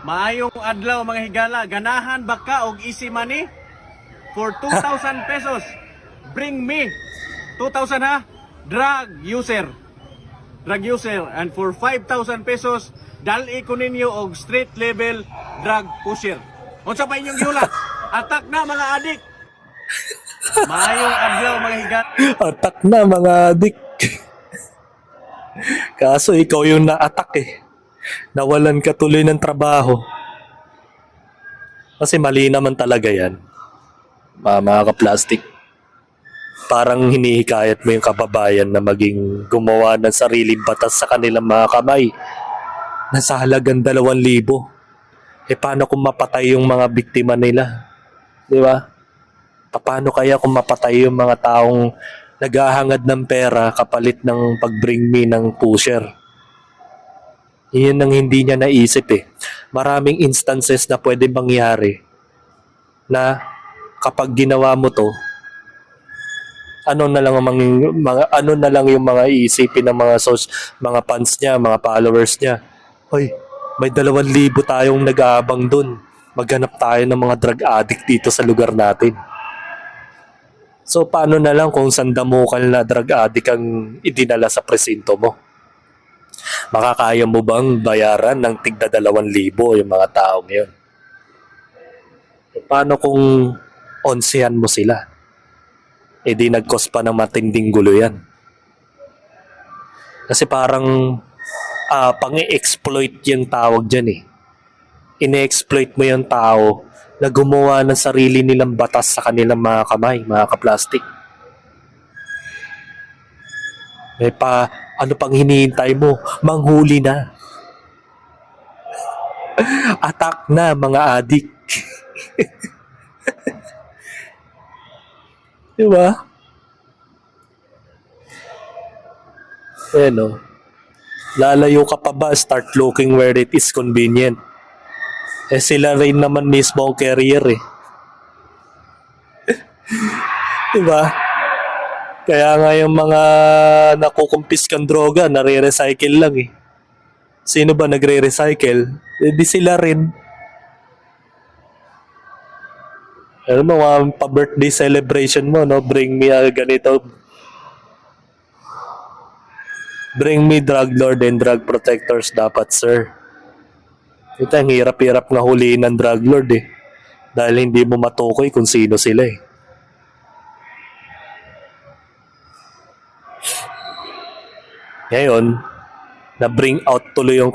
Maayong adlaw mga higala, ganahan baka og easy money for 2,000 pesos. Bring me 2,000 ha. Drug user. Drug user, and for 5,000 pesos dali ko ninyo og street level drug pusher. Unsa pa inyong giula? Atak na mga adik. Maayong adlaw mga higala. Atak na mga adik. Kaso ikaw yung na-attack eh. Nawalan ka tuloy ng trabaho. Kasi mali naman talaga yan. Mga ka-plastic. Parang hinihikayat mo yung kababayan na maging gumawa ng sariling batas sa kanilang mga kamay. Nasa halagang 2,000. Paano kung mapatay yung mga biktima nila? Di ba? Paano kaya kung mapatay yung mga taong naghahangad ng pera kapalit ng pag-bring me ng pusher? Iyon ang hindi niya naisip eh. Maraming instances na pwede mangyari na kapag ginawa mo to, ano na lang yung mga iisipin ng mga fans niya, mga followers niya. Hoy, may 2,000 tayong nag-aabang dun. Maghanap tayo ng mga drug addict dito sa lugar natin. So paano na lang kung sandamukal na drug addict ang idinala sa presinto mo? Makakaya mo bang bayaran ng tigda 2,000 yung mga taong yun? Paano kung onsehan mo sila? Di nag-cause pa ng matinding gulo yan. Kasi parang pang-i-exploit yung tawag dyan eh. Ine-exploit mo yung tao na gumawa ng sarili nilang batas sa kanilang mga kamay, mga ka-plastic. Ano pang hinihintay mo? Manghuli na. Atak na mga adik. Diba? No? Lalayo ka pa ba? Start looking where it is convenient. Sila rin naman mismo ang carrier eh. Diba? Kaya nga yung mga nakukumpiskang droga, nare-recycle lang eh. Sino ba nagre-recycle? Di sila rin. Alam mo, pa-birthday celebration mo, no? Bring me ganito. Bring me drug lord and drug protectors dapat, sir. Ito, ang hirap-hirap nga huliin ng drug lord eh. Dahil hindi mo matukoy kung sino sila eh. Ngayon, na-bring out tuloy yung